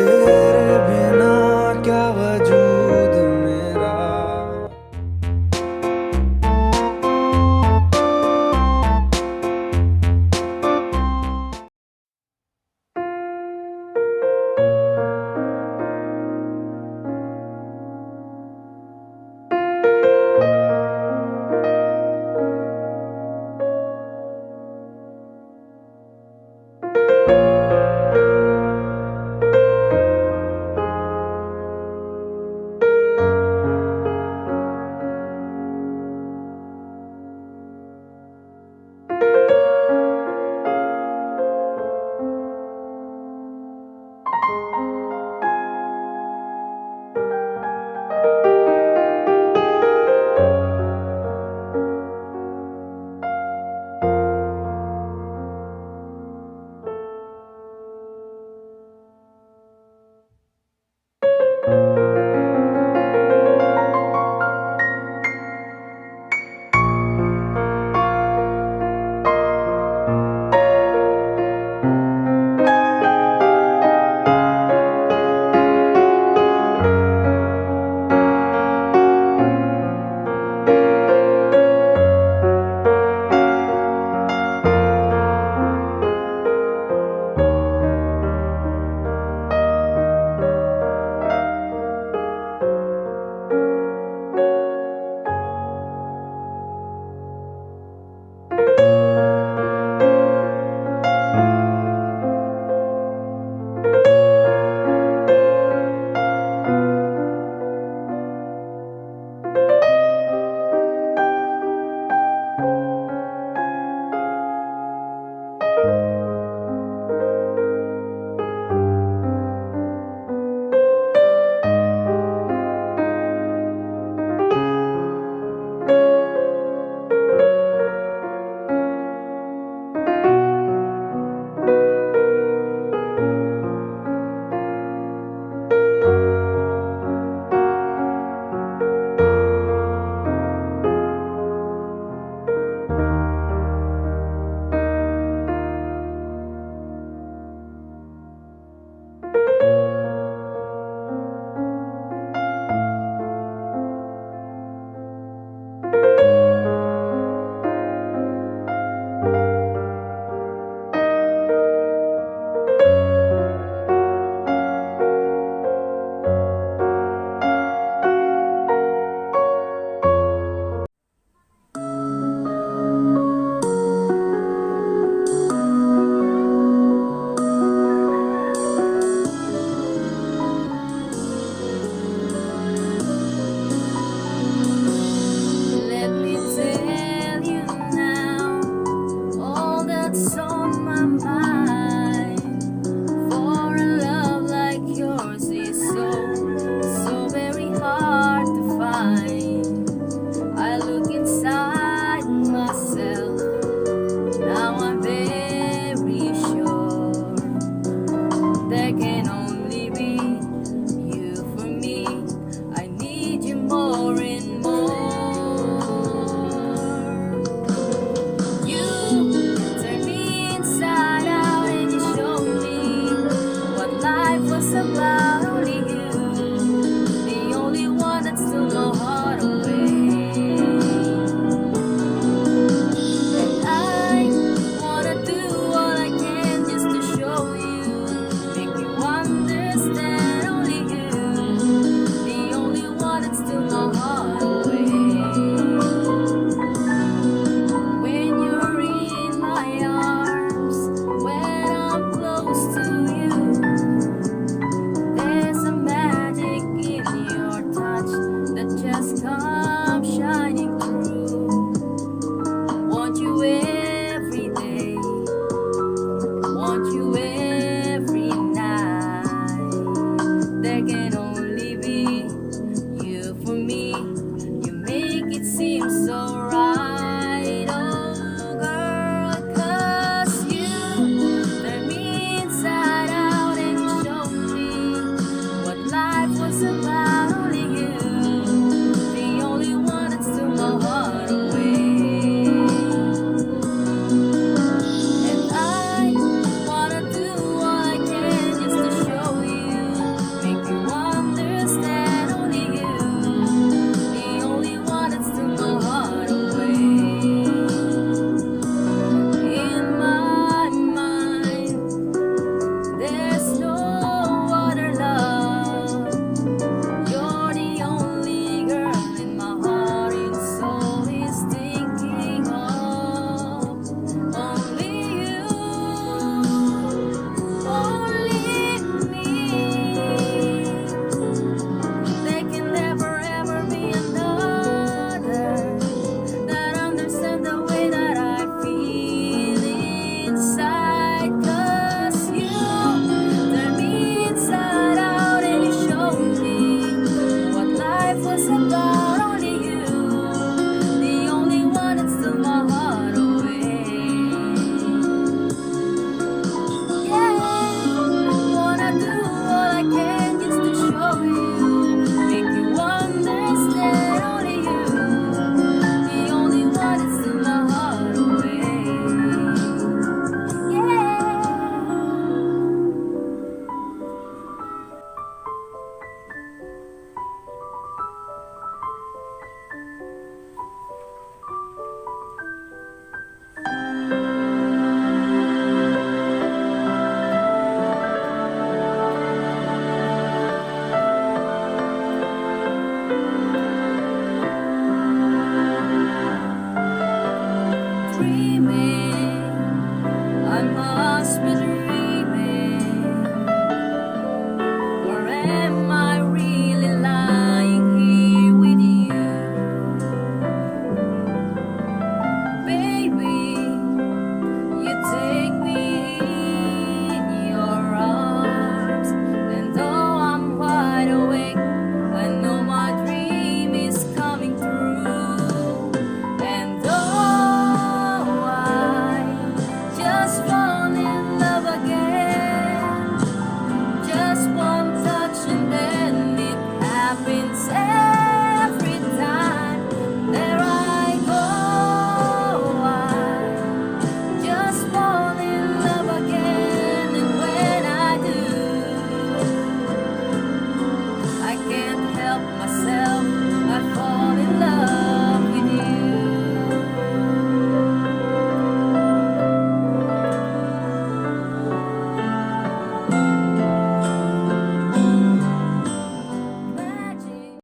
तेरे बिना क्या वजूद मेरा। Let me tell you now all that's on my mind. For a love like yours is so very hard to find. I look inside myself, now I'm very sure there can only be you for me. I need you more and more. You turn me inside out and you show me what life was about. Only you, the only one that stole my heart away. And I wanna do all I can just to show you, make you understand. Only you, the only one that stole my heart away. When you're in my arms, when I'm close to you, there's a magic in your touch that just comes shining through. Want you every day, want you every night. There can only be you for me. You make it seem so right, oh girl, 'cause you turn me inside out and you show me what life was about. Only you, the only one that stole my heart away. And I wanna do all I can just to show you, remember